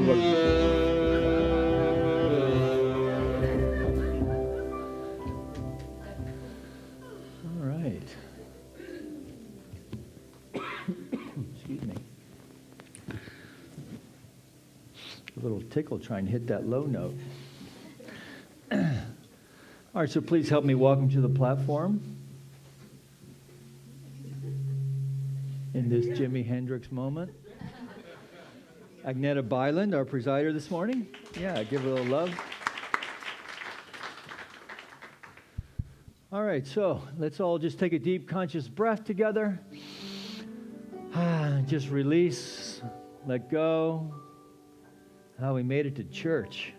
Lord. All right. Excuse me. A little tickle trying to hit that low note. All right, so please help me welcome to the platform in this Jimi Hendrix moment, Agneta Byland, our presider this morning. Yeah, give her a little love. All right, so let's all just take a deep conscious breath together. Just release, let go. How we made it to church.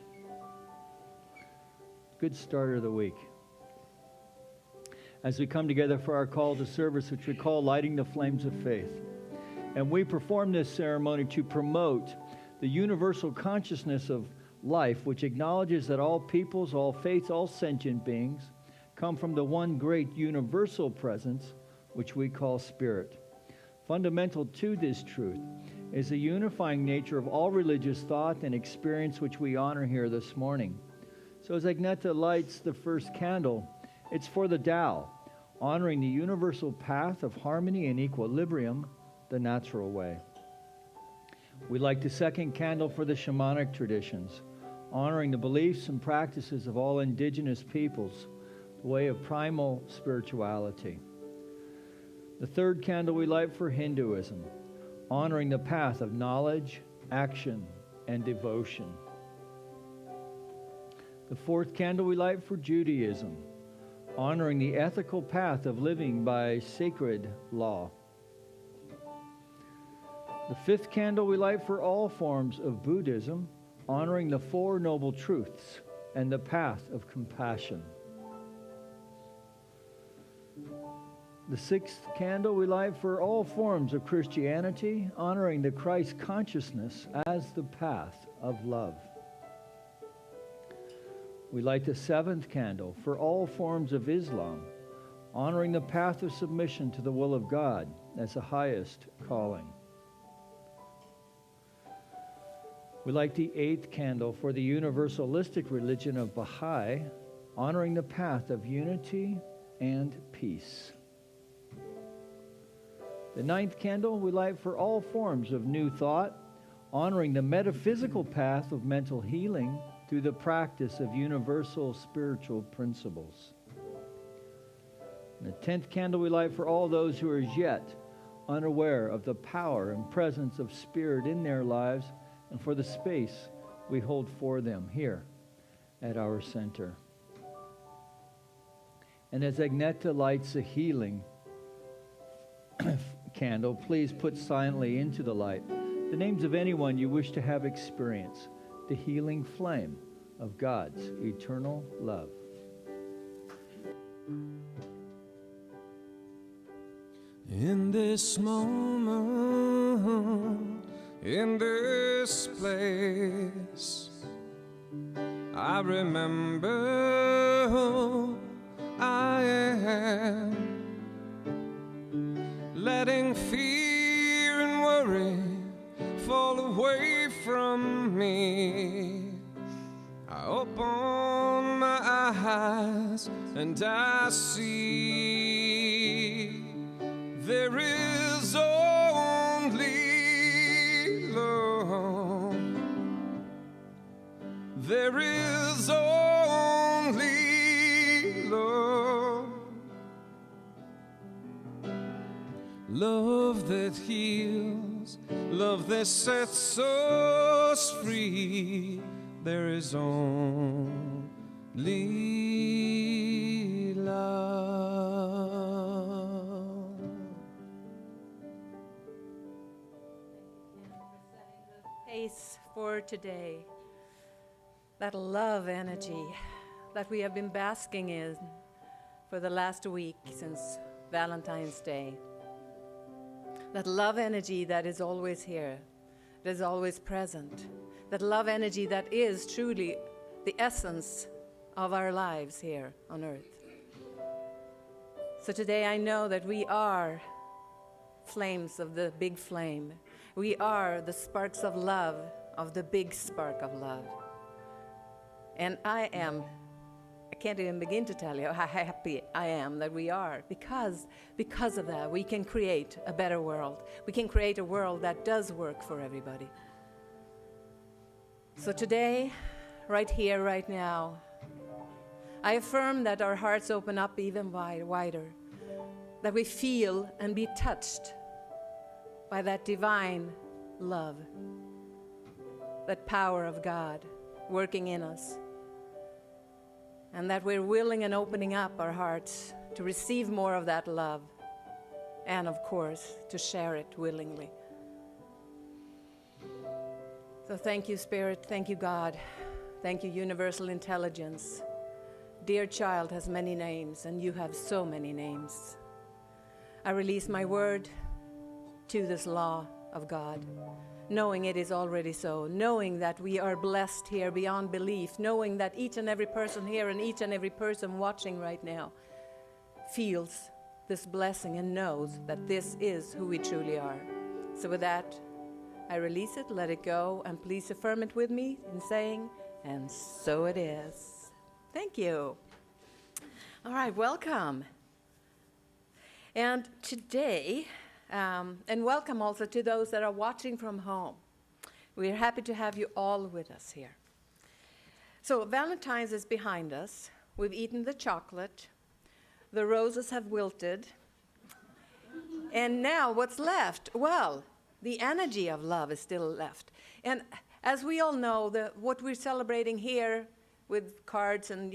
Good start of the week. As we come together for our call to service, which we call Lighting the Flames of Faith. And we perform this ceremony to promote the universal consciousness of life, which acknowledges that all peoples, all faiths, all sentient beings come from the one great universal presence, which we call Spirit. Fundamental to this truth is the unifying nature of all religious thought and experience, which we honor here this morning. So as Agneta lights the first candle, it's for the Tao, honoring the universal path of harmony and equilibrium, the natural way. We light the second candle for the shamanic traditions, honoring the beliefs and practices of all indigenous peoples, the way of primal spirituality. The third candle we light for Hinduism, honoring the path of knowledge, action, and devotion. The fourth candle we light for Judaism, honoring the ethical path of living by sacred law. The fifth candle we light for all forms of Buddhism, honoring the Four Noble Truths and the path of compassion. The sixth candle we light for all forms of Christianity, honoring the Christ consciousness as the path of love. We light the seventh candle for all forms of Islam, honoring the path of submission to the will of God as the highest calling. We light the eighth candle for the universalistic religion of Baha'i, honoring the path of unity and peace. The ninth candle we light for all forms of new thought, honoring the metaphysical path of mental healing through the practice of universal spiritual principles. And the 10th candle we light for all those who are as yet unaware of the power and presence of Spirit in their lives and for the space we hold for them here at our center. And as Agneta lights a healing candle, please put silently into the light the names of anyone you wish to have experience the healing flame of God's eternal love. In this moment, in this place, I remember who I am, letting fear and worry fall away from me. I open my eyes and I see there is only love. There is only love. Love that heals, love that sets us free. There is only love. Pace for today. That love energy that we have been basking in for the last week since Valentine's Day. That love energy that is always here, that is always present. That love energy that is truly the essence of our lives here on earth. So today I know that we are flames of the big flame. We are the sparks of love of the big spark of love. And I can't even begin to tell you how happy I am that we are. Because of that, we can create a better world. We can create a world that does work for everybody. So today, right here, right now, I affirm that our hearts open up even wider, that we feel and be touched by that divine love, that power of God working in us, and that we're willing and opening up our hearts to receive more of that love, and of course, to share it willingly. So thank you, Spirit. Thank you, God. Thank you, Universal Intelligence. Dear child has many names, and you have so many names. I release my word to this law of God, knowing it is already so, knowing that we are blessed here beyond belief, knowing that each and every person here and each and every person watching right now feels this blessing and knows that this is who we truly are. So with that, I release it, let it go, and please affirm it with me in saying, and so it is. Thank you. All right, welcome. And today, and welcome also to those that are watching from home. We're happy to have you all with us here. So Valentine's is behind us. We've eaten the chocolate. The roses have wilted. And now what's left? Well, the energy of love is still left. And as we all know, what we're celebrating here with cards and,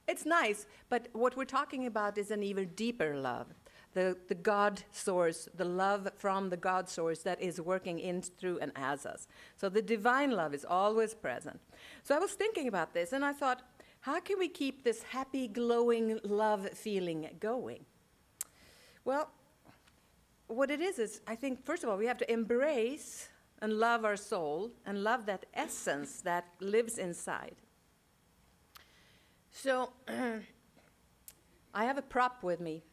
it's nice, but what we're talking about is an even deeper love. The God source, the love from the God source that is working in, through, and as us. So the divine love is always present. So I was thinking about this, and I thought, how can we keep this happy, glowing love feeling going? Well, what it is I think, first of all, we have to embrace and love our soul and love that essence that lives inside. So I have a prop with me.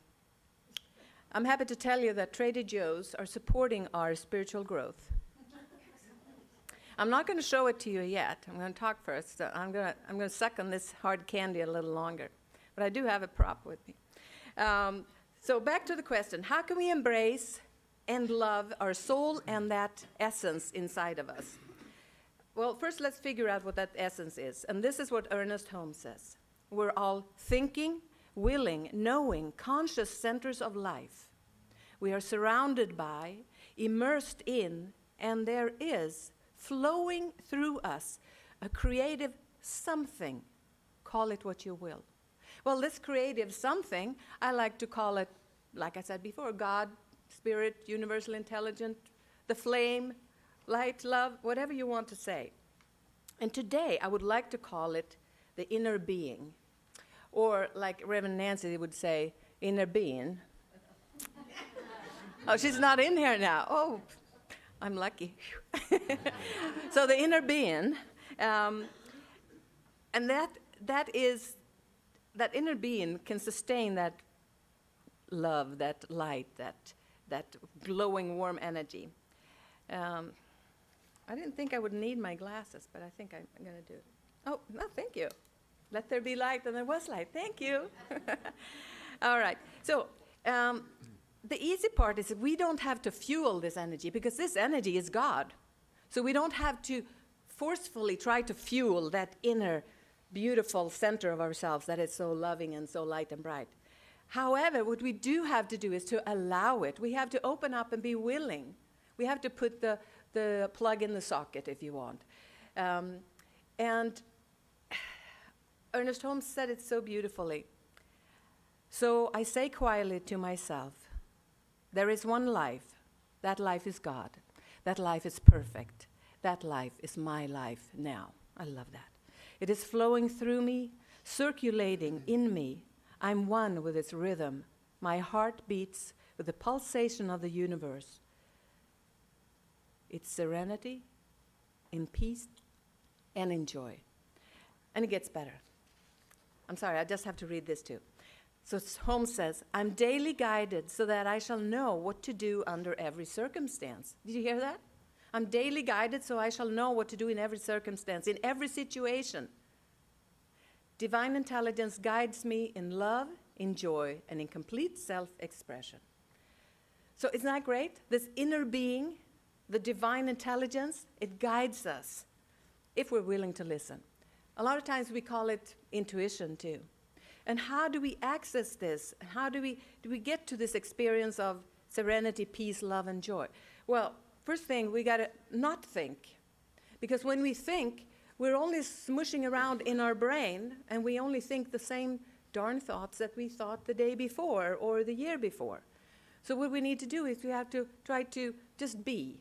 I'm happy to tell you that Trader Joe's are supporting our spiritual growth. I'm not going to show it to you yet. I'm going to talk first. So I'm going to suck on this hard candy a little longer. But I do have a prop with me. So back to the question, how can we embrace and love our soul and that essence inside of us? Well, first let's figure out what that essence is. And this is what Ernest Holmes says. We're all thinking, willing, knowing, conscious centers of life. We are surrounded by, immersed in, and there is flowing through us a creative something. Call it what you will. Well, this creative something, I like to call it, like I said before, God, Spirit, Universal Intelligence, the flame, light, love, whatever you want to say. And today, I would like to call it the inner being. Or, like Reverend Nancy would say, inner being. Oh, she's not in here now. Oh, I'm lucky. So the inner being, and that inner being can sustain that love, that light, that glowing, warm energy. I didn't think I would need my glasses, but I think I'm going to do it. Oh, no, thank you. Let there be light, and there was light. Thank you. All right. So the easy part is that we don't have to fuel this energy, because this energy is God. So we don't have to forcefully try to fuel that inner beautiful center of ourselves that is so loving and so light and bright. However, what we do have to do is to allow it. We have to open up and be willing. We have to put the plug in the socket, if you want. And Ernest Holmes said it so beautifully. So I say quietly to myself, there is one life. That life is God. That life is perfect. That life is my life now. I love that. It is flowing through me, circulating in me. I'm one with its rhythm. My heart beats with the pulsation of the universe. It's serenity, in peace, and in joy. And it gets better. I'm sorry, I just have to read this too. So Holmes says, I'm daily guided so that I shall know what to do under every circumstance. Did you hear that? I'm daily guided, so I shall know what to do in every circumstance, in every situation. Divine intelligence guides me in love, in joy, and in complete self-expression. So isn't that great? This inner being, the divine intelligence, it guides us if we're willing to listen. A lot of times we call it intuition too. And how do we access this? How do we get to this experience of serenity, peace, love, and joy? Well, first thing, we got to not think. Because when we think, we're only smushing around in our brain, and we only think the same darn thoughts that we thought the day before or the year before. So what we need to do is we have to try to just be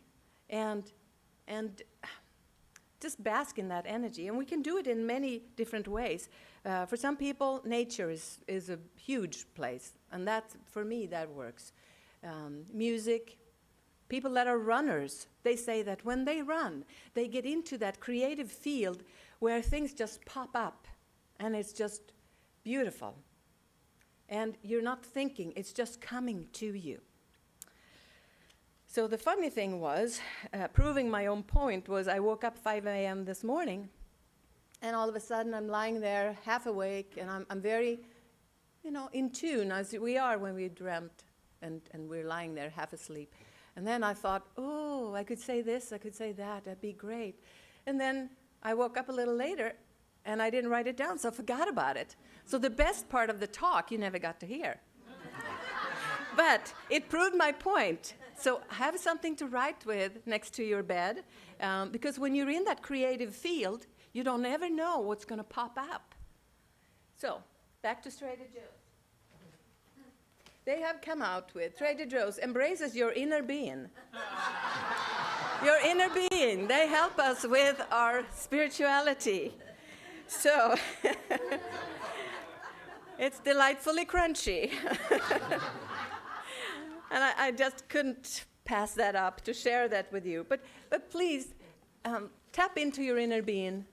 and just bask in that energy. And we can do it in many different ways. For some people, nature is a huge place, and for me, that works. Music, people that are runners, they say that when they run, they get into that creative field where things just pop up, and it's just beautiful. And you're not thinking, it's just coming to you. So the funny thing was, proving my own point, was I woke up 5 a.m. this morning, and all of a sudden I'm lying there half awake, and I'm very, in tune, as we are when we dreamt, and we're lying there half asleep. And then I thought, oh, I could say this, I could say that, that'd be great. And then I woke up a little later, and I didn't write it down, so I forgot about it. So the best part of the talk you never got to hear. But it proved my point. So have something to write with next to your bed, because when you're in that creative field, you don't ever know what's going to pop up. So back to Trader Joe's. They have come out with Trader Joe's embraces your inner being. Your inner being. They help us with our spirituality. So it's delightfully crunchy. And I just couldn't pass that up to share that with you. But please tap into your inner being,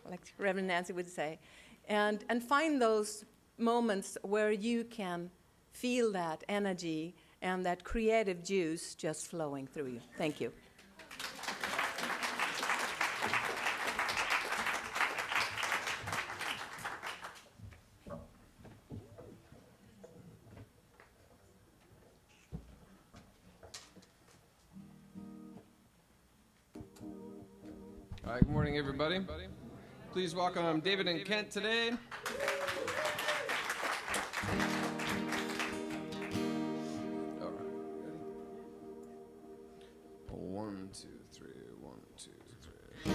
like Reverend Nancy would say, and find those moments where you can feel that energy and that creative juice just flowing through you. Thank you. All right, good morning, everybody. Please welcome David and Kent today. All right, ready? 1, 2, 3, 1, 2, 3.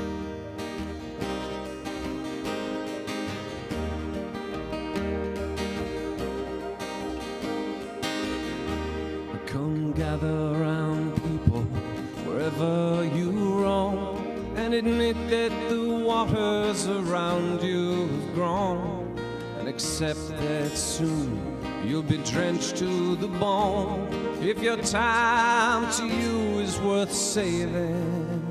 Come gather round, people, wherever you roam, and admit that the waters around you have grown, and accept that soon you'll be drenched to the bone if your time to you is worth saving.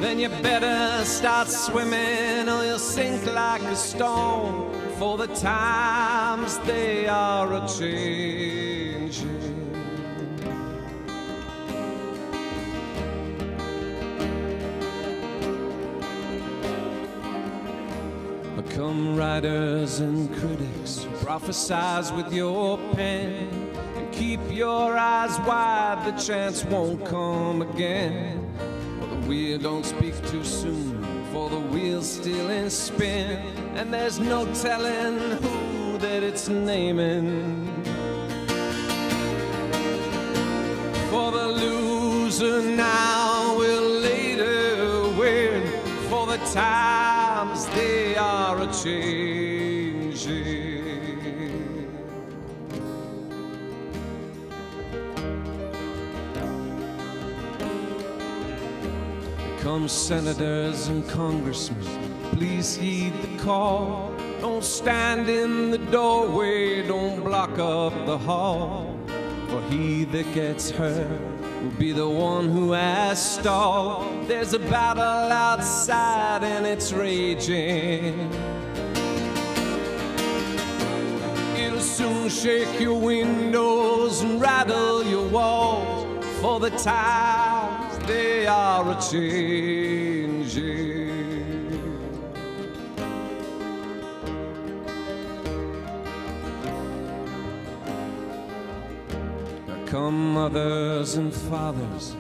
Then you better start swimming or you'll sink like a stone, for the times they are a-changing. Come writers and critics, prophesize with your pen, and keep your eyes wide, the chance won't come again. Well, the wheel don't speak too soon, for the wheel's still in spin, and there's no telling who that it's naming. For the loser now will later win, for the times they are a-changing. Come senators and congressmen, please heed the call. Don't stand in the doorway, don't block up the hall, for he that gets hurt will be the one who has stalled. There's a battle outside and it's raging. It'll soon shake your windows and rattle your walls, for the times they are a-changing. Come mothers and fathers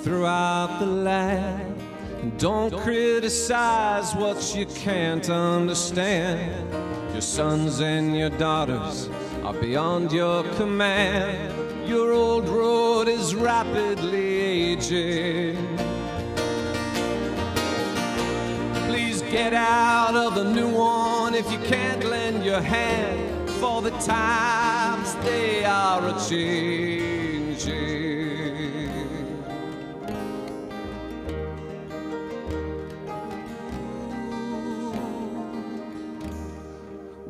throughout the land, and don't criticize what you can't understand. Your sons and your daughters are beyond your command. Your old road is rapidly aging. Please get out of the new one if you can't lend your hand, for the times they are a-changing.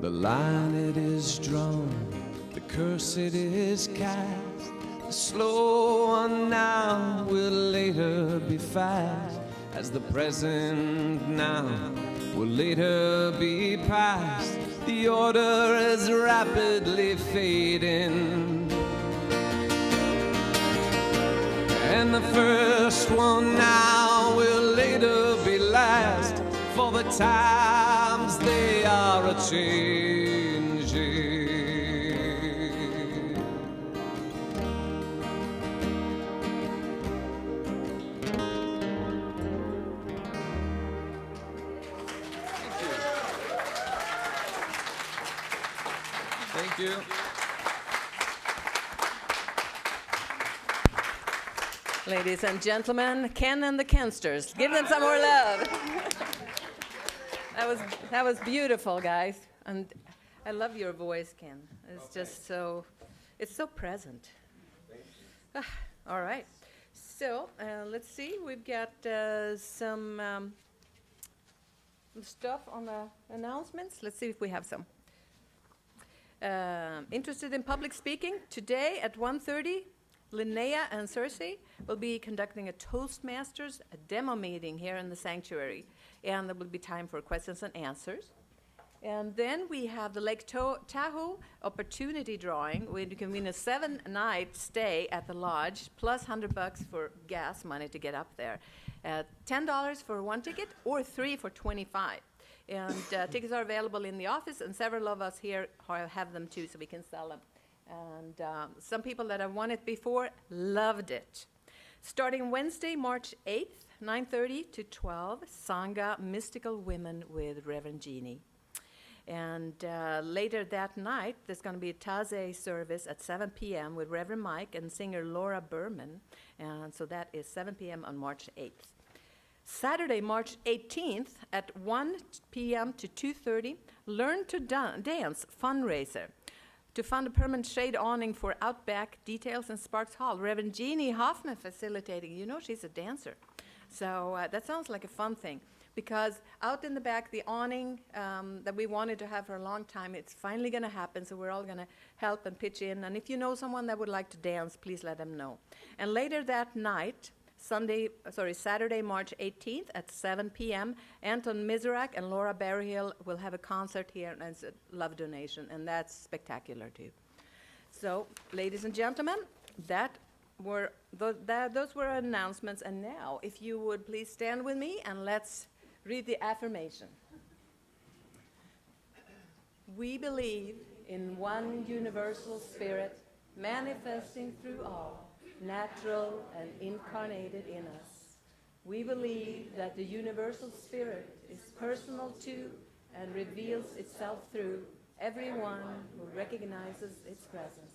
The line it is drawn, the curse it is cast. The slow one now will later be fast, as the present now will later be past. The order is rapidly fading, and the first one now will later be last, for the times they are a-changing. Thank you. Ladies and gentlemen, Ken and the Kensters. Give them some more love. That was beautiful, guys. And I love your voice, Ken. It's just so, it's so present. All right. So let's see. We've got some stuff on the announcements. Let's see if we have some. Interested in public speaking? Today at 1:30, Linnea and Cersei will be conducting a Toastmasters demo meeting here in the sanctuary, and there will be time for questions and answers. And then we have the Lake Tahoe opportunity drawing, where you can win a 7-night stay at the lodge, plus $100 for gas money to get up there. $10 for one ticket, or 3 for $25. And tickets are available in the office, and several of us here have them too, so we can sell them. And some people that have won it before loved it. Starting Wednesday, March 8th, 9:30 to 12, Sangha Mystical Women with Reverend Jeannie. And later that night, there's going to be a Taze service at 7 p.m. with Reverend Mike and singer Laura Berman. And so that is 7 p.m. on March 8th. Saturday, March 18th at 1 p.m. to 2:30, Learn to Dance fundraiser to fund a permanent shade awning for Outback Details in Sparks Hall. Reverend Jeannie Hoffman facilitating. You know she's a dancer. So that sounds like a fun thing, because out in the back, the awning that we wanted to have for a long time, it's finally going to happen, so we're all going to help and pitch in. And if you know someone that would like to dance, please let them know. And later that night, Saturday, March 18th at 7 p.m., Anton Miserak and Laura Berryhill will have a concert here, and it's a love donation, and that's spectacular too. So, ladies and gentlemen, those were announcements, and now, if you would please stand with me and let's read the affirmation. We believe in one universal spirit manifesting through all, natural and incarnated in us. We believe that the universal spirit is personal to and reveals itself through everyone who recognizes its presence.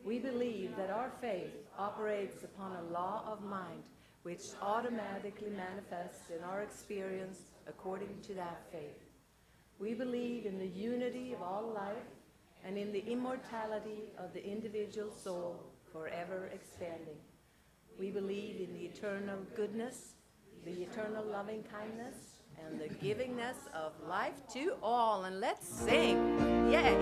We believe that our faith operates upon a law of mind which automatically manifests in our experience according to that faith. We believe in the unity of all life and in the immortality of the individual soul, forever expanding. We believe in the eternal goodness, the eternal loving kindness, and the givingness of life to all. And let's sing. Yay!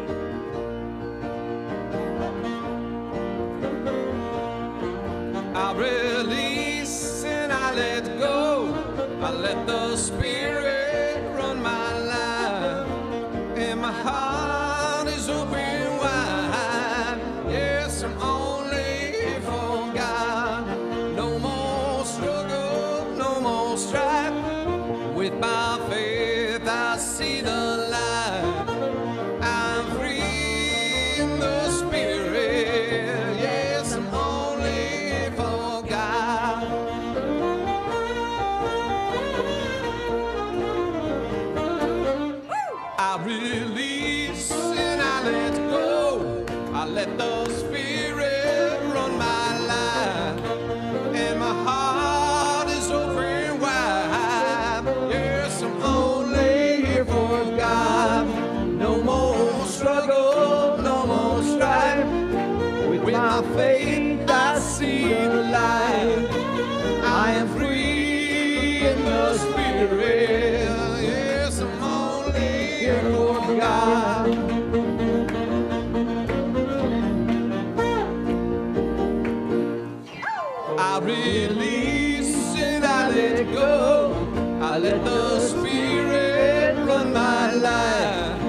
I release and I let go. I let the Spirit run my life, and my heart is open wide. I release and I let go. I let the Spirit run my life,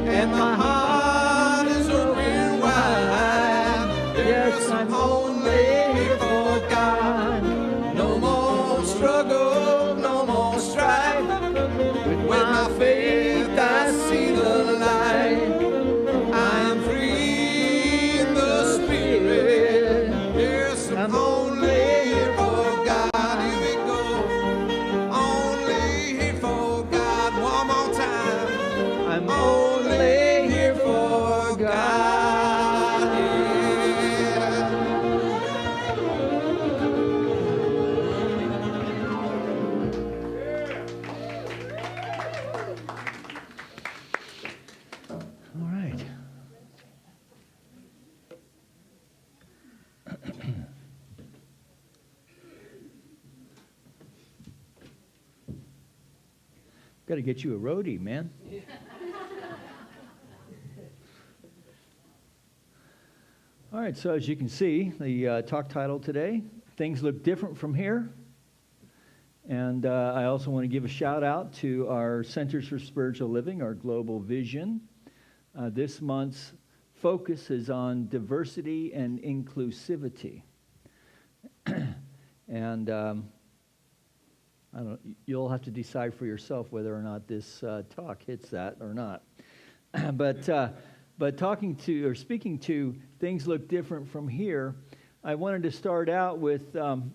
and my heart is open wide. Yes, I'm only for God. No more struggle, no more strife. With my faith I see the light. I am free in the Spirit. Yes, I'm only for God. Here we go. Only here for God. One more time. I'm only here for God. Yeah. All right. Got to get you a roadie, man. All right, so as you can see, the talk title today, Things Look Different from Here. And I also want to give a shout out to our Centers for Spiritual Living, our global vision. This month's focus is on diversity and inclusivity. And I don't. You'll have to decide for yourself whether or not this talk hits that or not. But speaking to things look different from here, I wanted to start out with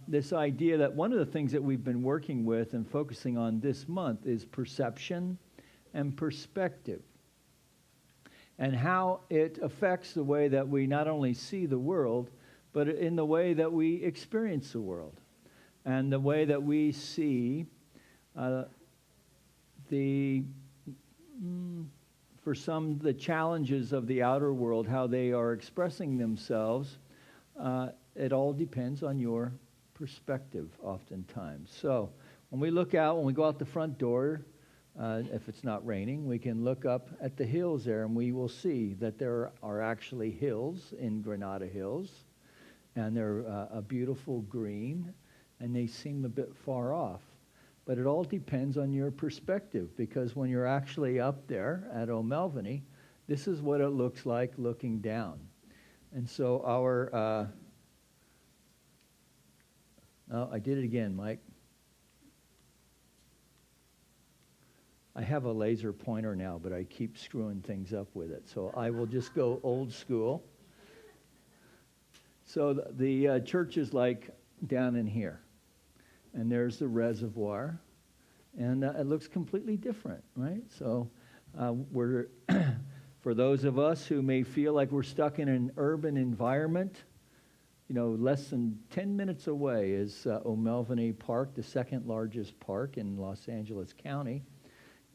this idea that one of the things that we've been working with and focusing on this month is perception and perspective, and how it affects the way that we not only see the world, but in the way that we experience the world, and the way that we see for some, the challenges of the outer world, how they are expressing themselves. It all depends on your perspective oftentimes. So when we go out the front door, if it's not raining, we can look up at the hills there, and we will see that there are actually hills in Granada Hills, and they're a beautiful green, and they seem a bit far off. But it all depends on your perspective, because when you're actually up there at O'Melveny, this is what it looks like looking down. And so I did it again, Mike. I have a laser pointer now, but I keep screwing things up with it. So I will just go old school. So the church is like down in here. And there's the reservoir. And it looks completely different, right? So we're for those of us who may feel like we're stuck in an urban environment, less than 10 minutes away is O'Melveny Park, the second largest park in Los Angeles County.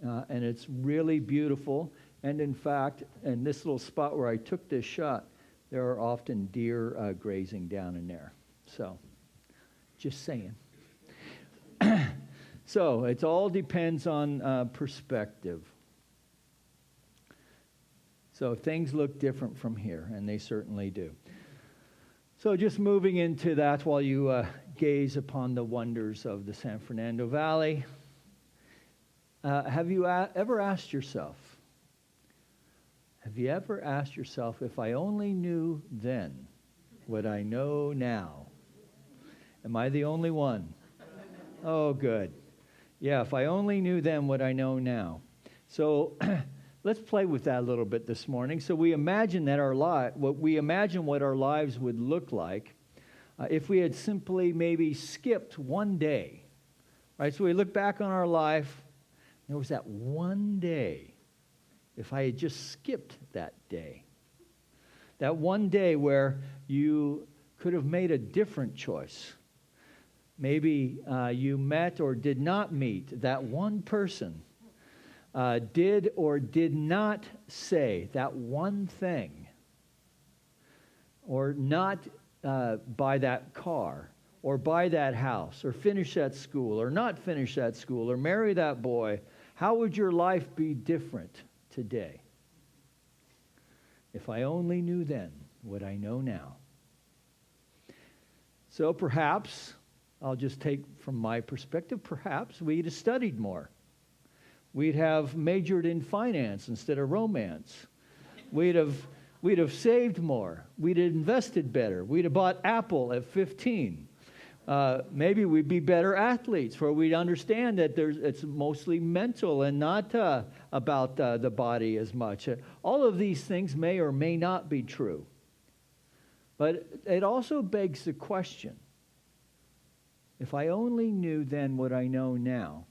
And it's really beautiful. And in fact, in this little spot where I took this shot, there are often deer grazing down in there. So, just saying. So, it all depends on perspective. So, things look different from here, and they certainly do. So, just moving into that while you gaze upon the wonders of the San Fernando Valley. Have you ever asked yourself, if I only knew then what I know now? Am I the only one? Oh, good. Yeah, if I only knew then what I know now. So let's play with that a little bit this morning. So we imagine that what our lives would look like if we had simply maybe skipped one day. Right? So we look back on our life. There was that one day, if I had just skipped that day. That one day where you could have made a different choice. Maybe you met or did not meet that one person. Did or did not say that one thing. Or not buy that car. Or buy that house. Or finish that school. Or not finish that school. Or marry that boy. How would your life be different today? If I only knew then what I know now. So perhaps, I'll just take from my perspective, perhaps we'd have studied more. We'd have majored in finance instead of romance. We'd have saved more. We'd have invested better. We'd have bought Apple at 15. Maybe we'd be better athletes, where we'd understand that it's mostly mental and not about the body as much. All of these things may or may not be true. But it also begs the question, if I only knew then what I know now,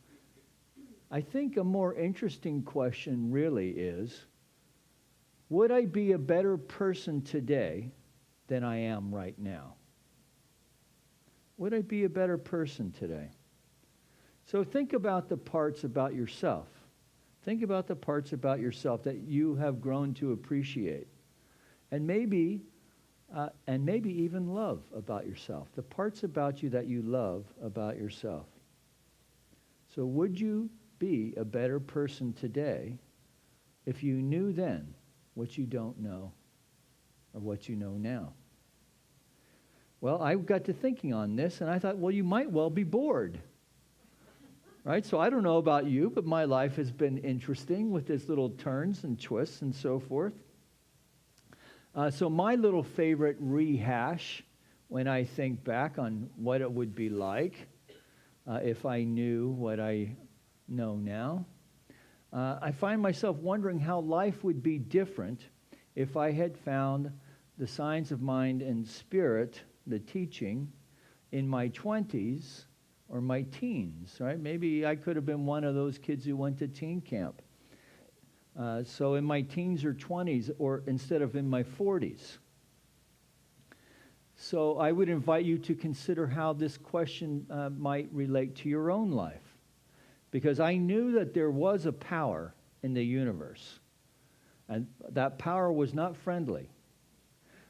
I think a more interesting question really is, would I be a better person today than I am right now? Would I be a better person today? So think about the parts about yourself. Think about the parts about yourself that you have grown to appreciate. And maybe even love about yourself. The parts about you that you love about yourself. So would you be a better person today if you knew then what you don't know or what you know now? Well, I got to thinking on this, and I thought, well, you might well be bored. Right? So I don't know about you, but my life has been interesting with its little turns and twists and so forth. So my little favorite rehash, when I think back on what it would be like if I knew what I know now, I find myself wondering how life would be different if I had found the signs of mind and spirit, the teaching, in my 20s or my teens, right? Maybe I could have been one of those kids who went to teen camp. So in my teens or 20s, or instead of in my 40s. So I would invite you to consider how this question might relate to your own life. Because I knew that there was a power in the universe. And that power was not friendly.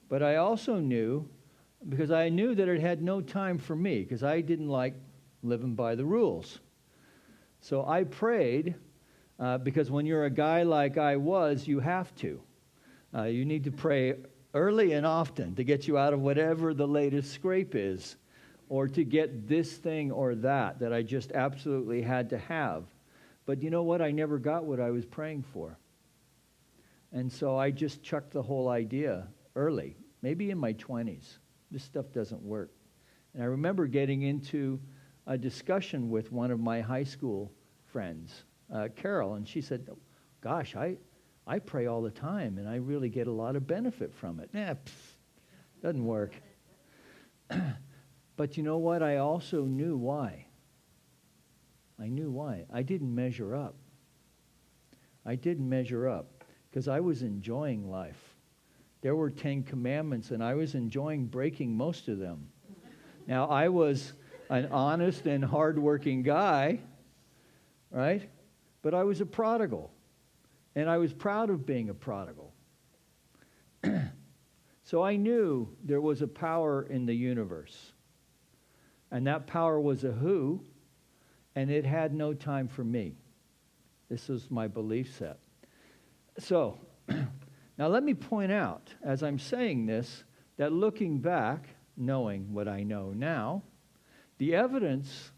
But I also knew, because I knew that it had no time for me, because I didn't like living by the rules. So I prayed, because when you're a guy like I was, you have to. You need to pray early and often to get you out of whatever the latest scrape is, or to get this thing or that I just absolutely had to have. But you know what? I never got what I was praying for. And so I just chucked the whole idea early, maybe in my 20s. This stuff doesn't work. And I remember getting into a discussion with one of my high school friends, Carol, and she said, gosh, I pray all the time, and I really get a lot of benefit from it. Doesn't work. But you know what? I also knew why. I knew why. I didn't measure up. I didn't measure up because I was enjoying life. There were 10 commandments, and I was enjoying breaking most of them. Now, I was an honest and hardworking guy, right? But I was a prodigal, and I was proud of being a prodigal. So I knew there was a power in the universe, and that power was a who, and it had no time for me. This was my belief set. So, now let me point out, as I'm saying this, that looking back, knowing what I know now, the evidence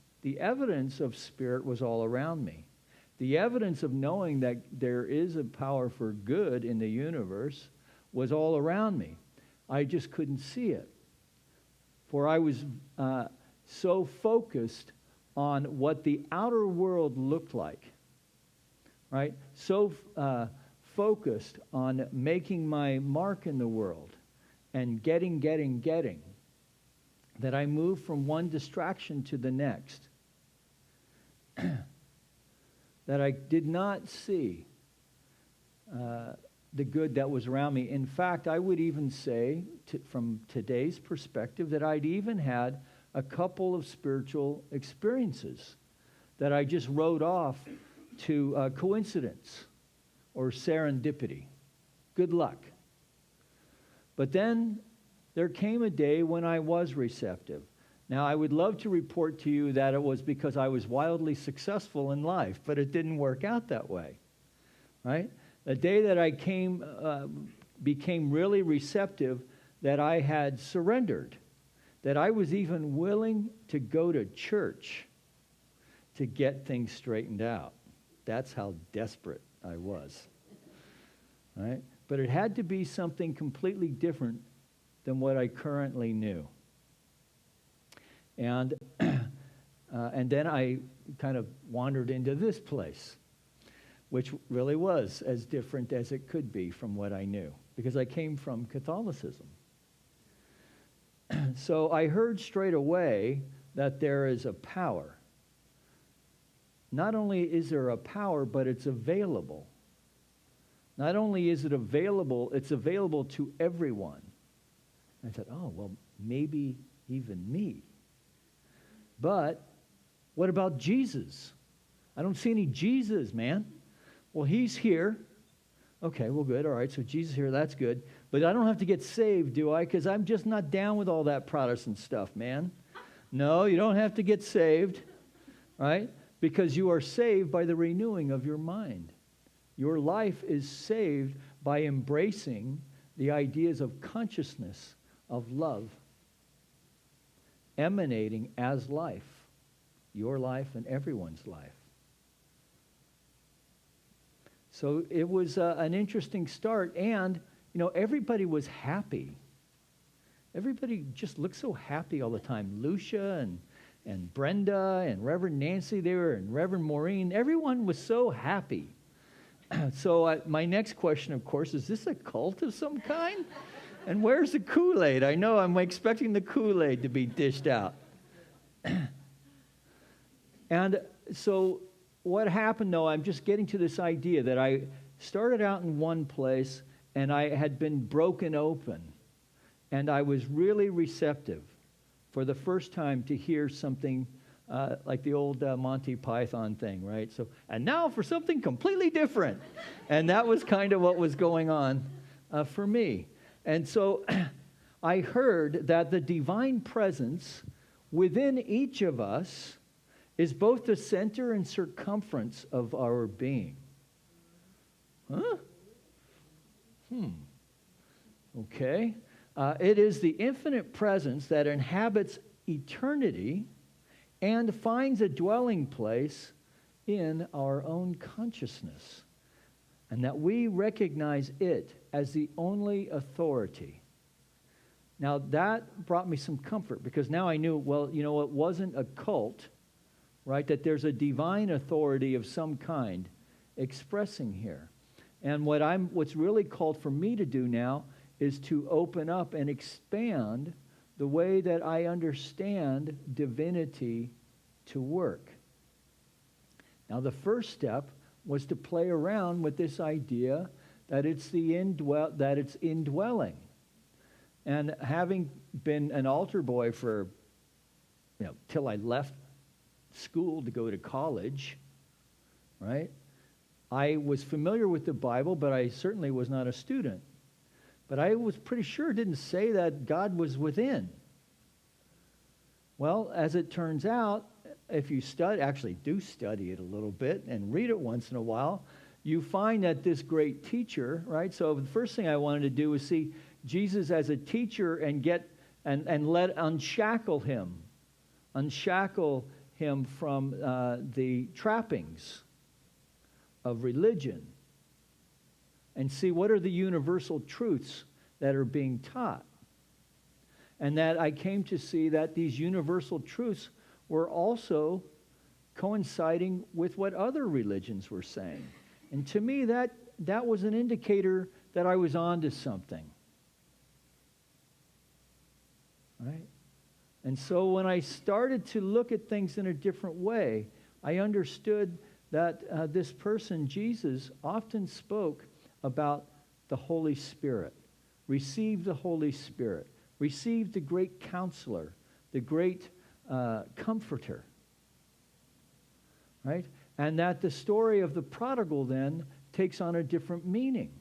of spirit was all around me. The evidence of knowing that there is a power for good in the universe was all around me. I just couldn't see it. For I was so focused on what the outer world looked like, right? So focused on making my mark in the world and getting, that I moved from one distraction to the next. That I did not see the good that was around me. In fact, I would even say, from today's perspective, that I'd even had a couple of spiritual experiences that I just wrote off to coincidence or serendipity. Good luck. But then there came a day when I was receptive. Now, I would love to report to you that it was because I was wildly successful in life, but it didn't work out that way, right? The day that I became really receptive, that I had surrendered, that I was even willing to go to church to get things straightened out. That's how desperate I was. Right? But it had to be something completely different than what I currently knew. And then I kind of wandered into this place, which really was as different as it could be from what I knew, because I came from Catholicism. So I heard straight away that there is a power. Not only is there a power, but it's available. Not only is it available, it's available to everyone. I thought, oh, well, maybe even me. But what about Jesus? I don't see any Jesus, man. Well, he's here. Okay, well, good. All right, so Jesus here, that's good. But I don't have to get saved, do I? Because I'm just not down with all that Protestant stuff, man. No, you don't have to get saved, right? Because you are saved by the renewing of your mind. Your life is saved by embracing the ideas of consciousness, of love, emanating as life, your life and everyone's life. So it was an interesting start, and everybody was happy. Everybody just looked so happy all the time. Lucia and Brenda and Reverend Nancy there and Reverend Maureen, everyone was so happy. So my next question, of course, is this a cult of some kind? And where's the Kool-Aid? I know I'm expecting the Kool-Aid to be dished out. And so what happened, though, I'm just getting to this idea that I started out in one place and I had been broken open. And I was really receptive for the first time to hear something like the old Monty Python thing, right? So, and now for something completely different. And that was kind of what was going on for me. And so I heard that the divine presence within each of us is both the center and circumference of our being. Huh? Okay. It is the infinite presence that inhabits eternity and finds a dwelling place in our own consciousness, and that we recognize it as the only authority. Now, that brought me some comfort, because now I knew, well, it wasn't a cult, right? That there's a divine authority of some kind expressing here. And what's really called for me to do now is to open up and expand the way that I understand divinity to work. Now, the first step was to play around with this idea that it's indwelling. And having been an altar boy for, till I left school to go to college, right? I was familiar with the Bible, but I certainly was not a student. But I was pretty sure it didn't say that God was within. Well, as it turns out, if you actually do study it a little bit and read it once in a while, you find that this great teacher, right? So the first thing I wanted to do was see Jesus as a teacher and unshackle him from the trappings of religion, and see what are the universal truths that are being taught. And that I came to see that these universal truths were also coinciding with what other religions were saying. And to me, that was an indicator that I was onto something. Right? And so when I started to look at things in a different way, I understood that this person, Jesus, often spoke about the Holy Spirit. Receive the Holy Spirit. Receive the great counselor, the great comforter. Right? And that the story of the prodigal then takes on a different meaning.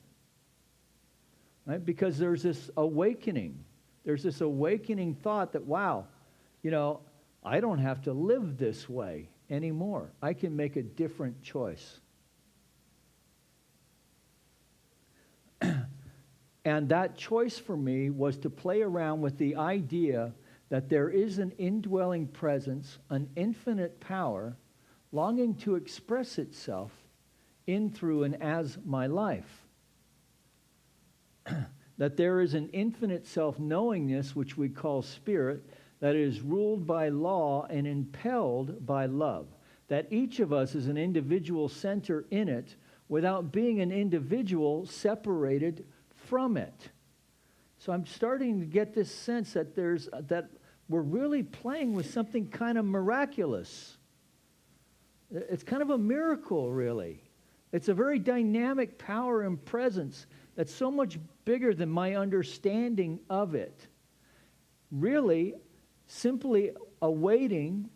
Right? Because there's this awakening. There's this awakening thought that, wow, I don't have to live this way anymore. I can make a different choice. And that choice for me was to play around with the idea that there is an indwelling presence, an infinite power, longing to express itself in, through, and as my life. That there is an infinite self-knowingness, which we call spirit, that is ruled by law and impelled by love. That each of us is an individual center in it without being an individual separated from it. So I'm starting to get this sense that that we're really playing with something kind of miraculous. It's kind of a miracle, really. It's a very dynamic power and presence that's so much bigger than my understanding of it. Really, simply awaiting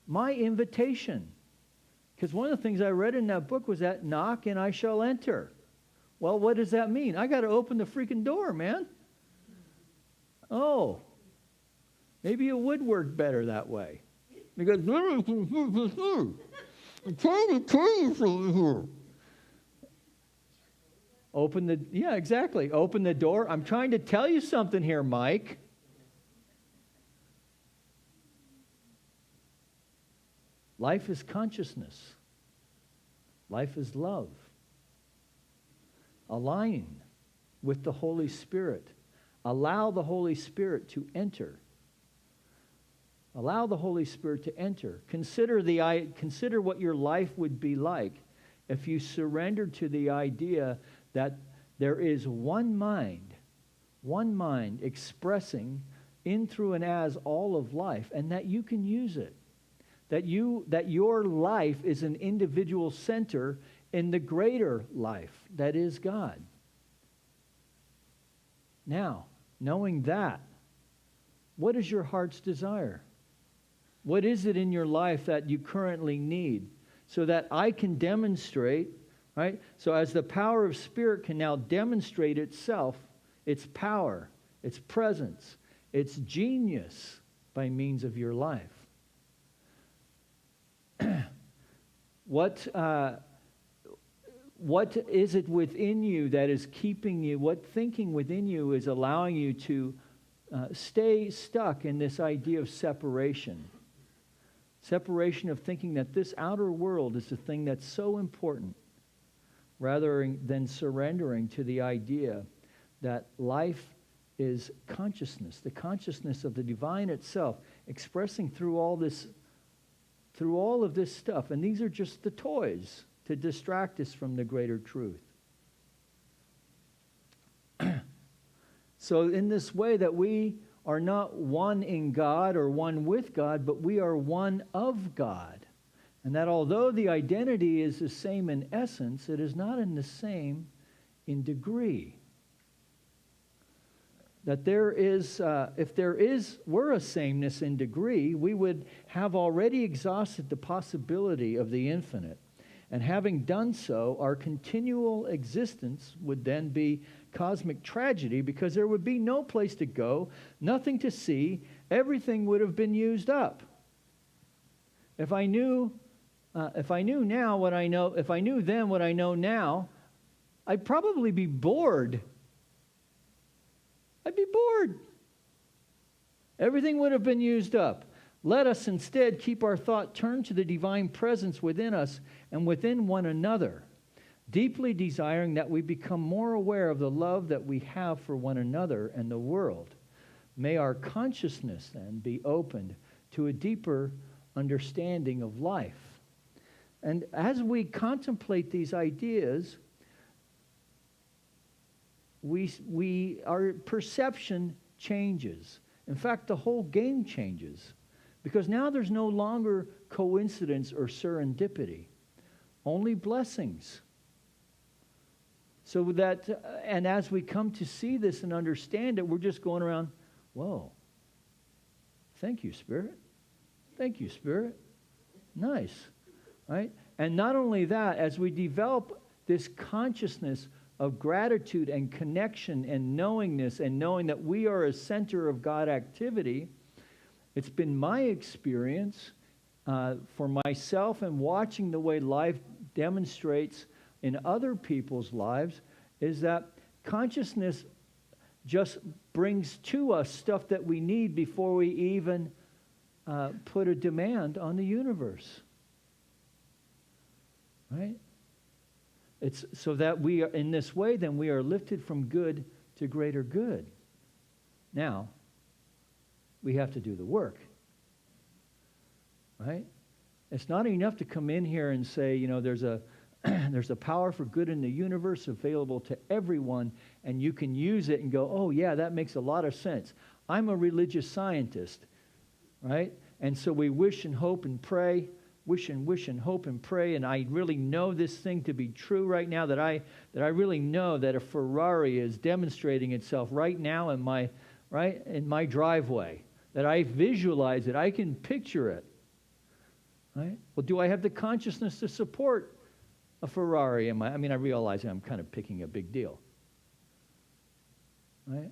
my invitation. Because one of the things I read in that book was that knock and I shall enter. Well, what does that mean? I got to open the freaking door, man. Oh, maybe it would work better that way. Because I'm trying to tell you something here. Yeah, exactly. Open the door. I'm trying to tell you something here, Mike. Life is consciousness. Life is love. Align with the Holy Spirit. Allow the Holy Spirit to enter. Allow the Holy Spirit to enter. Consider what your life would be like if you surrendered to the idea that there is one mind expressing in, through, and as all of life, and that you can use it. That your life is an individual center in the greater life that is God. Now, knowing that, what is your heart's desire? What is it in your life that you currently need so that I can demonstrate, right? So as the power of Spirit can now demonstrate itself, its power, its presence, its genius by means of your life. What is it within you that is keeping you, what thinking within you is allowing you to stay stuck in this idea of separation? Separation of thinking that this outer world is the thing that's so important, rather than surrendering to the idea that life is consciousness, the consciousness of the divine itself, expressing through all of this stuff. And these are just the toys to distract us from the greater truth. So in this way that we are not one in God or one with God, but we are one of God. And that although the identity is the same in essence, it is not in the same in degree. That there is, if there were a sameness in degree, we would have already exhausted the possibility of the infinite. And having done so, our continual existence would then be cosmic tragedy, because there would be no place to go, nothing to see, everything would have been used up. If I knew now what I know, if I knew then what I know now, I'd probably be bored. I'd be bored. Everything would have been used up. Let us instead keep our thought turned to the divine presence within us and within one another, deeply desiring that we become more aware of the love that we have for one another and the world. May our consciousness then be opened to a deeper understanding of life. And as we contemplate these ideas, our perception changes. In fact, the whole game changes. Because now there's no longer coincidence or serendipity, only blessings. So that, and as we come to see this and understand it, we're just going around, whoa, thank you, Spirit. Thank you, Spirit. Nice, right? And not only that, as we develop this consciousness of gratitude and connection and knowingness and knowing that we are a center of God activity, it's been my experience for myself and watching the way life demonstrates in other people's lives is that consciousness just brings to us stuff that we need before we even put a demand on the universe. Right? It's so that we are, in this way, then we are lifted from good to greater good. Now, we have to do the work. Right? It's not enough to come in here and say, you know, there's a there's a power for good in the universe available to everyone, and you can use it and go, oh yeah, that makes a lot of sense. I'm a religious scientist, right? And so we wish and hope and pray, wish and hope and pray, and I really know this thing to be true right now, that I really know that a Ferrari is demonstrating itself right now in my driveway, that I visualize it, I can picture it. Right? Well, do I have the consciousness to support a Ferrari? I realize I'm kind of picking a big deal. Right?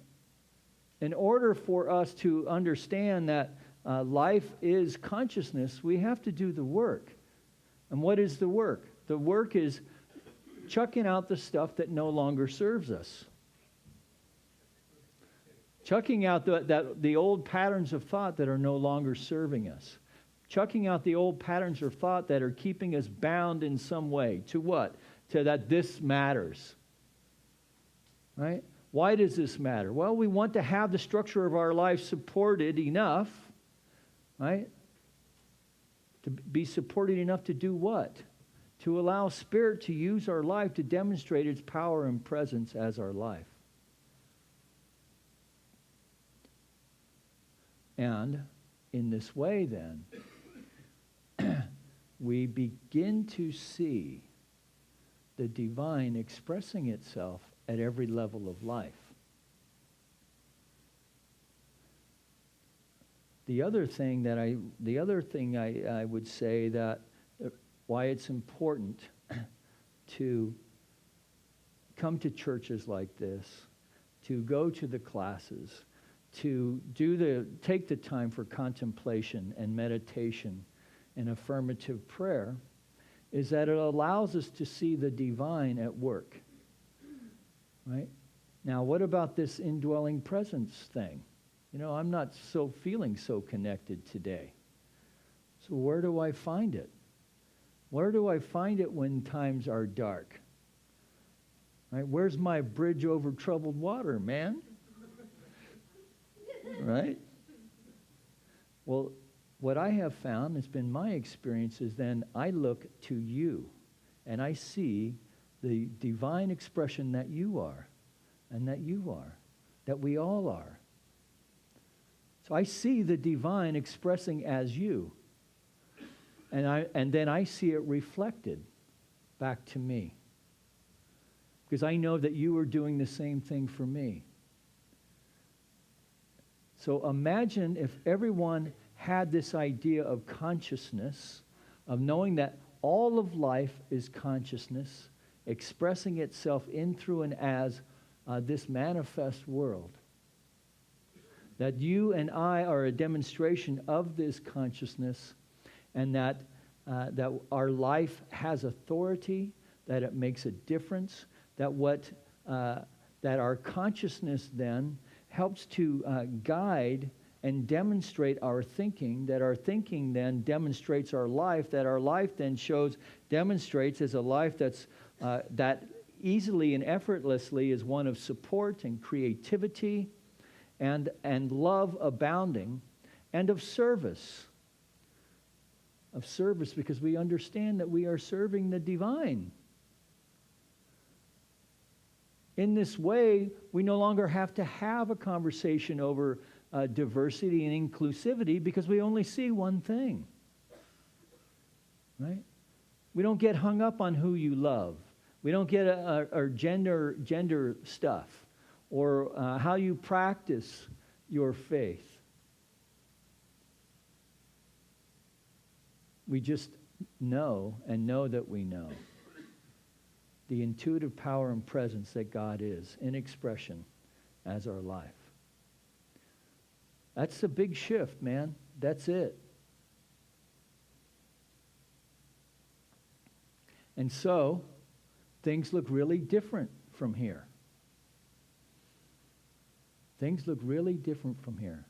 In order for us to understand that life is consciousness, we have to do the work. And what is the work? The work is chucking out the stuff that no longer serves us. Chucking out the old patterns of thought that are no longer serving us. Chucking out the old patterns of thought that are keeping us bound in some way. To what? To that this matters. Right? Why does this matter? Well, we want to have the structure of our life supported enough, right? To be supported enough to do what? To allow Spirit to use our life to demonstrate its power and presence as our life. And in this way, then, we begin to see the divine expressing itself at every level of life. The other thing I would say that why it's important to come to churches like this, to go to the classes, to take the time for contemplation and meditation and affirmative prayer, is that it allows us to see the divine at work. Right? Now, what about this indwelling presence thing? You know, I'm not feeling so connected today. So where do I find it? Where do I find it when times are dark? Right? Where's my bridge over troubled water, man? Right? Well, what I have found, it's been my experience, is then I look to you and I see the divine expression that you are and that you are, that we all are. So I see the divine expressing as you. And then I see it reflected back to me. Because I know that you are doing the same thing for me. So imagine if everyone had this idea of consciousness, of knowing that all of life is consciousness, expressing itself in, through, and as this manifest world. That you and I are a demonstration of this consciousness, and that our life has authority, that it makes a difference, that our consciousness then helps to guide and demonstrate our thinking, that our thinking then demonstrates our life, that our life then demonstrates as a life that easily and effortlessly is one of support and creativity and love abounding, and of service. Of service, because we understand that we are serving the divine. In this way, we no longer have to have a conversation over diversity and inclusivity, because we only see one thing. Right? We don't get hung up on who you love. We don't get our gender stuff, or how you practice your faith. We just know that we know the intuitive power and presence that God is in expression as our life. That's a big shift, man. That's it. And so, things look really different from here. things look really different from here.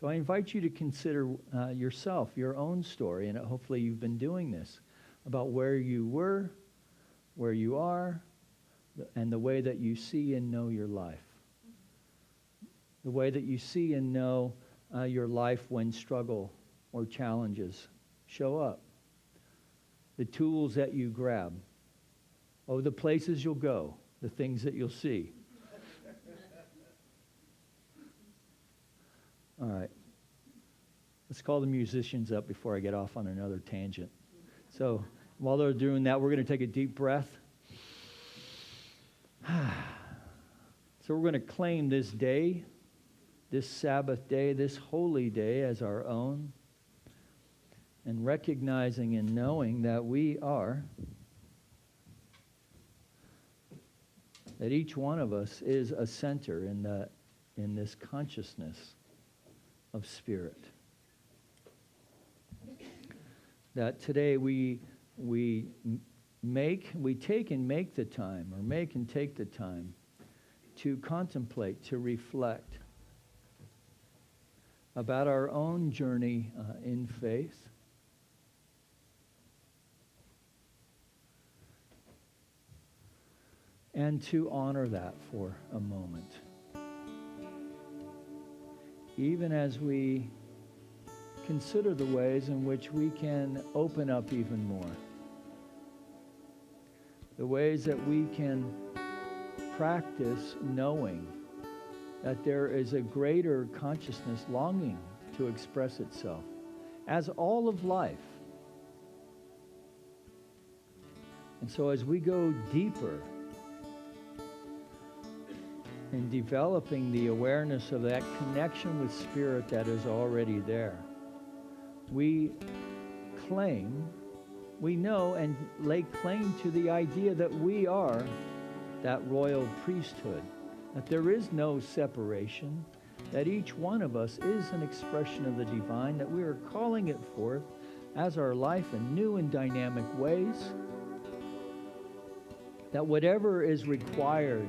So I invite you to consider yourself, your own story, and hopefully you've been doing this, about where you were, where you are, and the way that you see and know your life. The way that you see and know your life when struggle or challenges show up. The tools that you grab. Oh, the places you'll go. The things that you'll see. All right. Let's call the musicians up before I get off on another tangent. So while they're doing that, we're going to take a deep breath. So we're going to claim this day, this Sabbath day, this holy day as our own, and recognizing and knowing that we are, that each one of us is a center in this consciousness of spirit. That today we take and make the time, or make and take the time to contemplate, to reflect about our own journey in faith. And to honor that for a moment. Even as we consider the ways in which we can open up even more. The ways that we can practice knowing that there is a greater consciousness longing to express itself as all of life. And so as we go deeper in developing the awareness of that connection with spirit that is already there, we know and lay claim to the idea that we are that royal priesthood, that there is no separation, that each one of us is an expression of the divine, that we are calling it forth as our life in new and dynamic ways, that whatever is required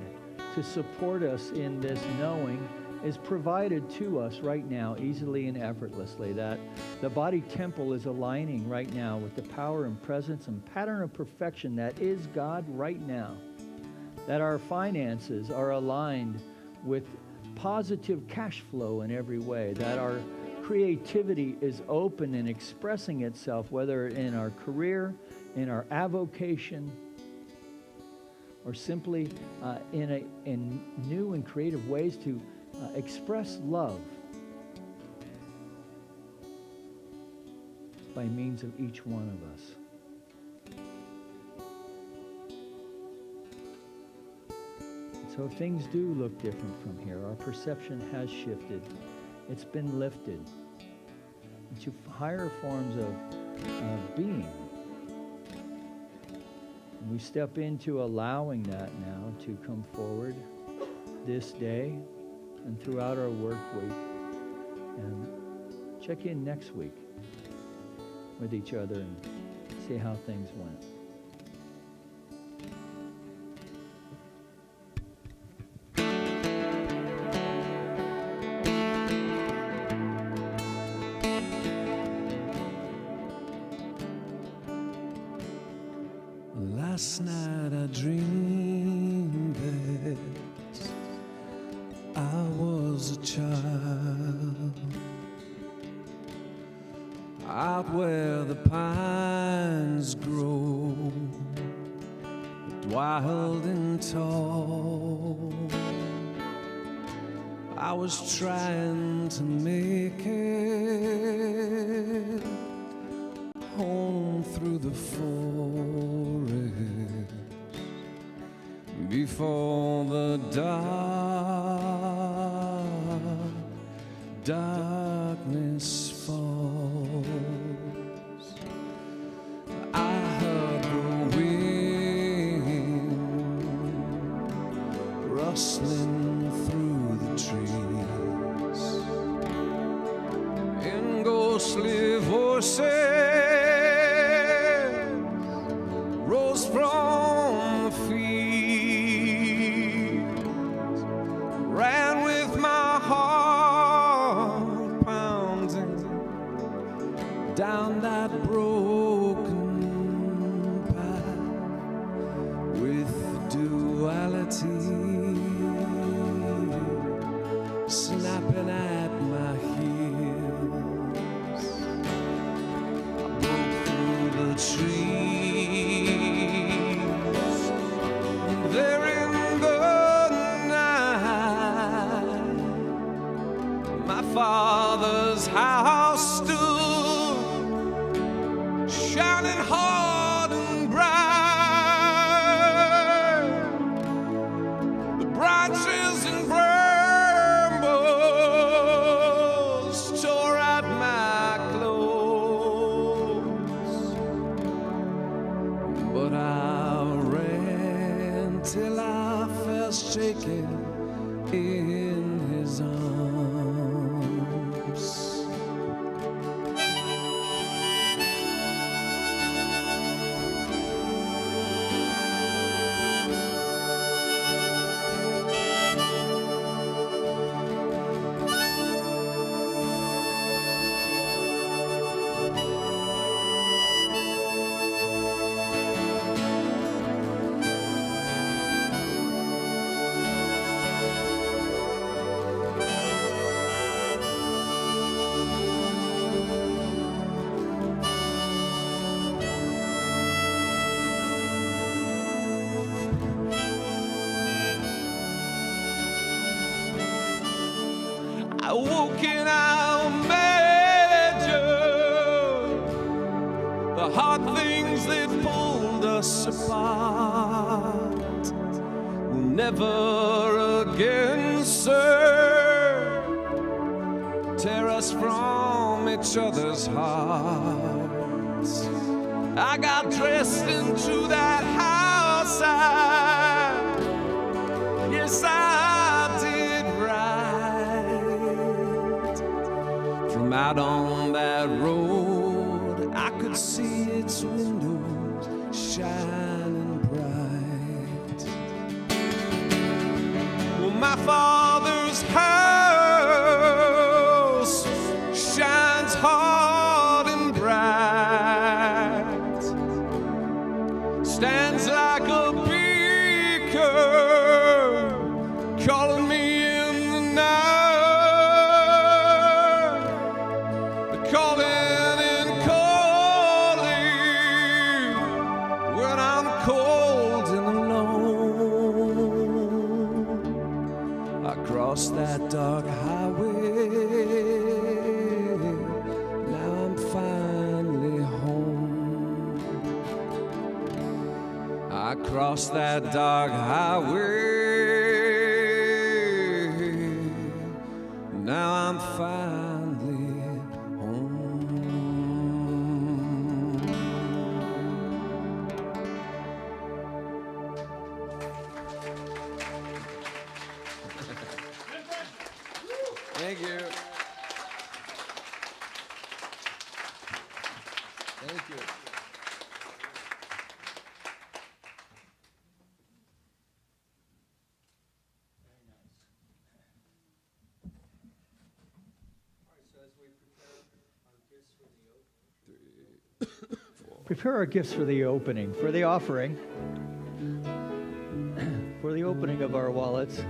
to support us in this knowing is provided to us right now, easily and effortlessly, that the body temple is aligning right now with the power and presence and pattern of perfection that is God right now, that our finances are aligned with positive cash flow in every way, that our creativity is open and expressing itself, whether in our career, in our avocation, or simply in new and creative ways to express love by means of each one of us. So if things do look different from here, our perception has shifted. It's been lifted into higher forms of being. And we step into allowing that now to come forward this day and throughout our work week. And check in next week with each other and see how things went. Last night I dreamed that I was a child out where the pines grow wild and tall. I was trying to make it home through the forest before the darkness falls. I heard the wind rustling through the trees, and ghostly voices rose from the fields, ran with my down that broken path with duality snapping at my heels. I broke through the trees there in the night. My father's house stood shining hard and bright. The branches and brambles tore at my clothes, but I ran till I fell shaking in his arms. I woke in our measure, the hard things that pulled us apart will never again, sir, tear us from each other's hearts. I got dressed into that house, yes, I did right. From out on that road, I could see its windows shining bright. Well, my father's house shines hard and bright, stands like a beacon calling me in the night, calling and calling when I'm cold and alone. I crossed that dark highway, now I'm finally home. I crossed that dark highway, now I'm finally home. Thank you. Thank you. Prepare our gifts for the opening, for the offering, for the opening of our wallets.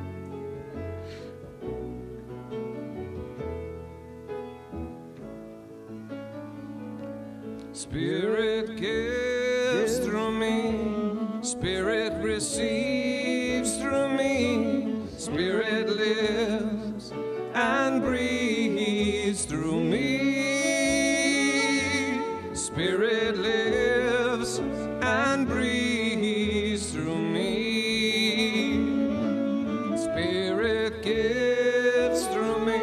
Spirit gives through me, Spirit receives through me, Spirit lives and breathes through me. Spirit lives and breathes through me. Spirit gives through me,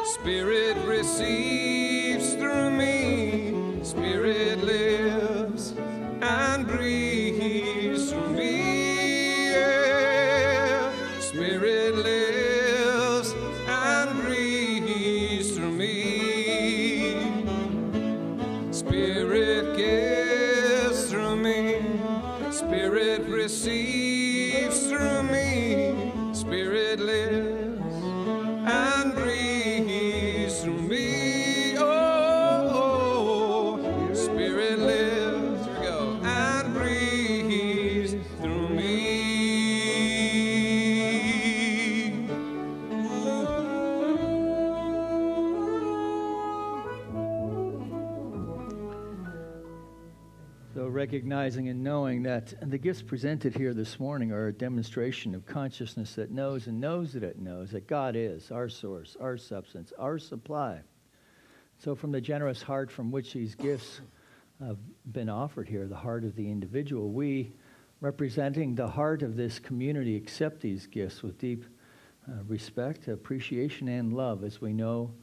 Spirit receives through me, Spirit lives and breathes through me. Yeah. Spirit lives and breathes through me. Spirit gives through me, Spirit receives through me, Spirit lives and breathes through me. Oh, So recognizing and knowing that the gifts presented here this morning are a demonstration of consciousness that knows and knows that it knows that God is our source, our substance, our supply. So from the generous heart from which these gifts have been offered here, the heart of the individual, we, representing the heart of this community, accept these gifts with deep respect, appreciation, and love, as we know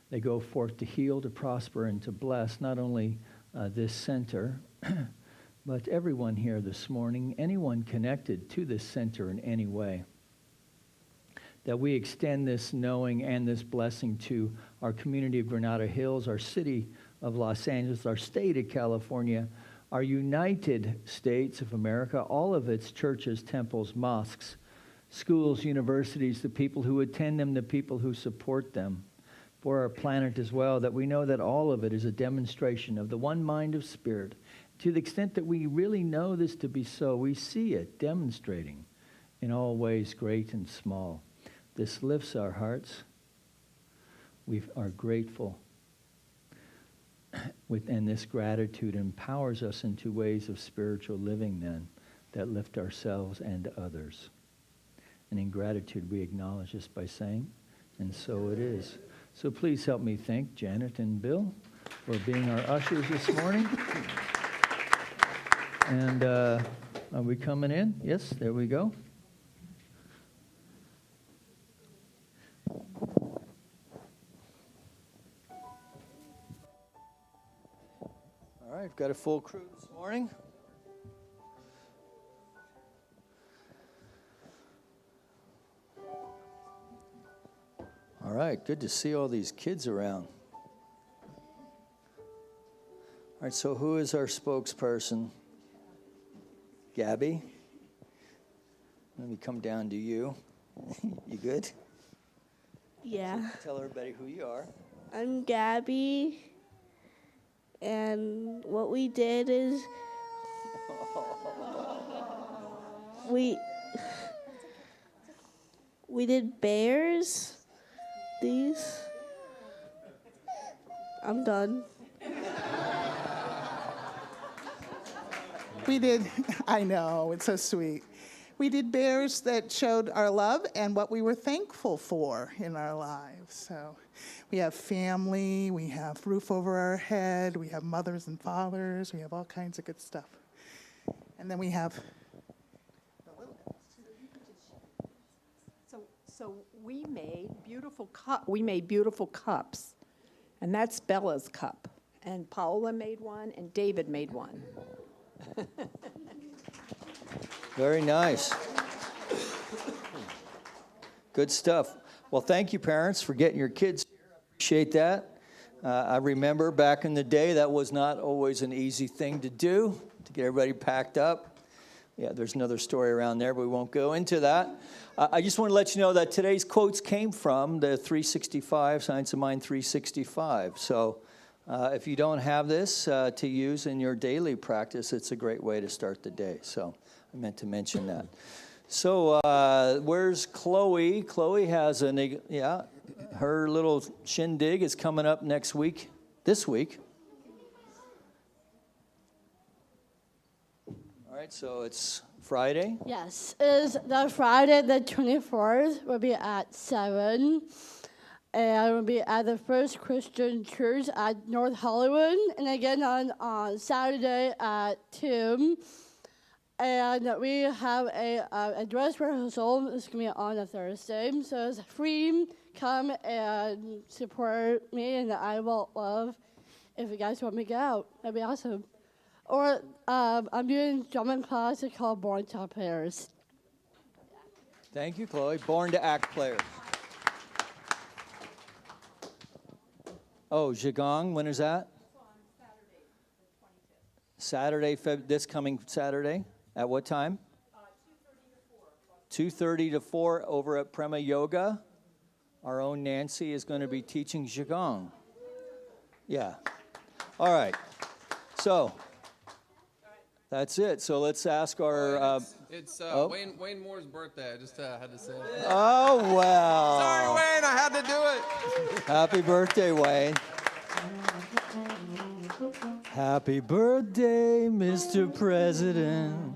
they go forth to heal, to prosper, and to bless not only this center, but everyone here this morning, anyone connected to this center in any way. That we extend this knowing and this blessing to our community of Granada Hills, our city of Los Angeles, our state of California, our United States of America, all of its churches, temples, mosques, schools, universities, the people who attend them, the people who support them, for our planet as well, that we know that all of it is a demonstration of the one mind of spirit. To the extent that we really know this to be so, we see it demonstrating in all ways, great and small. This lifts our hearts. We are grateful. And this gratitude empowers us into ways of spiritual living then that lift ourselves and others. And in gratitude, we acknowledge this by saying, and so it is. So please help me thank Janet and Bill for being our ushers this morning. And are we coming in? Yes, there we go. All right, we've got a full crew this morning. All right, good to see all these kids around. All right, so who is our spokesperson? Gabby? Let me come down to you. You good? Yeah. Tell everybody who you are. I'm Gabby. And what we did is we did bears. These. I'm done. We did, I know, it's so sweet. We did bears that showed our love and what we were thankful for in our lives. So we have family, we have roof over our head, we have mothers and fathers, we have all kinds of good stuff. And then we have the little guys. So we made beautiful cups, and that's Bella's cup. And Paola made one, and David made one. Very nice. Good stuff. Well, thank you, parents, for getting your kids here. I appreciate that. I remember back in the day, that was not always an easy thing to do, to get everybody packed up. Yeah, there's another story around there, but we won't go into that. I just want to let you know that today's quotes came from the 365, Science of Mind 365. So if you don't have this to use in your daily practice, it's a great way to start the day. So I meant to mention that. So where's Chloe? Chloe has her little shindig is coming up this week. All right, so it's Friday. Yes, it's the Friday the 24th. Will be at 7. And we'll be at the First Christian Church at North Hollywood. And again on Saturday at 2. And we have a dress rehearsal. It's going to be on a Thursday. So it's free. Come and support me, and I will love if you guys want me to get out. That'd be awesome. Or I'm doing drumming class. It's called Born to Act Players. Thank you, Chloe. Born to Act Players. Oh, Zhigong, when is that? On Saturday, the 25th. This coming Saturday. At what time? 2:30 to 4 over at Prema Yoga. Our own Nancy is going to be teaching Zhigong. Yeah. All right. So that's it. So let's ask our... It's Wayne Moore's birthday. I just had to say it. Oh, well. Sorry, Wayne. I had to do it. Happy birthday, Wayne. Happy birthday, Mr. President.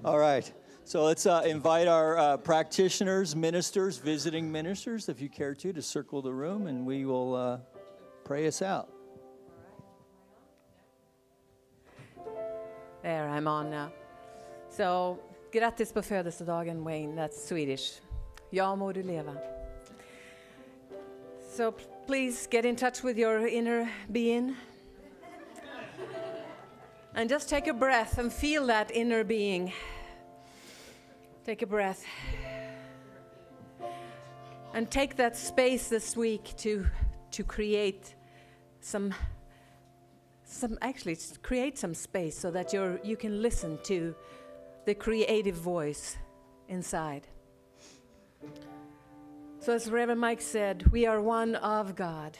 All right. So let's invite our practitioners, ministers, visiting ministers, if you care to circle the room, and we will pray us out. There, I'm on now. So, grattis på födelsedagen, Wayne. That's Swedish. Ja må du leva. So please get in touch with your inner being. And just take a breath and feel that inner being. Take a breath. And take that space this week to create create some space so that you can listen to the creative voice inside. So as Reverend Mike said, we are one of God.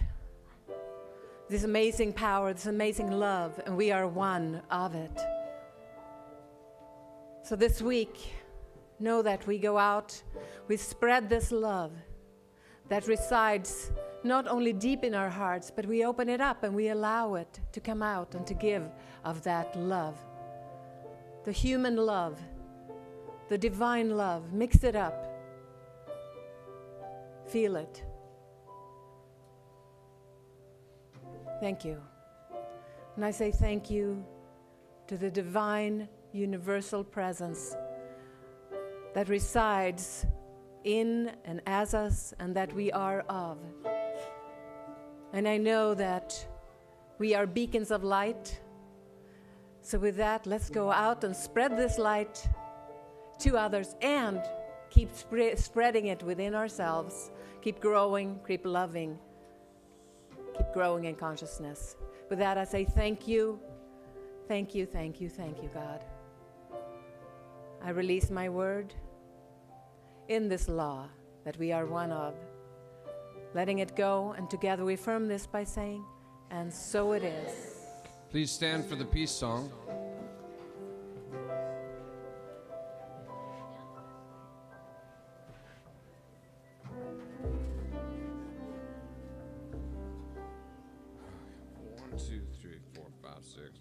This amazing power, this amazing love, and we are one of it. So this week, know that we go out, we spread this love that resides not only deep in our hearts, but we open it up and we allow it to come out and to give of that love. The human love, the divine love, mix it up. Feel it. Thank you. And I say thank you to the divine universal presence that resides in and as us and that we are of. And I know that we are beacons of light. So with that, let's go out and spread this light to others and keep spreading it within ourselves. Keep growing, keep loving, keep growing in consciousness. With that, I say thank you, thank you, thank you, thank you, God. I release my word in this law that we are one of, letting it go, and together we affirm this by saying, and so it is. Please stand for the peace song. One, two, three, four, five, six.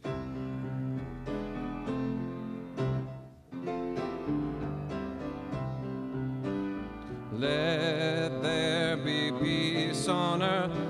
Let there be peace on earth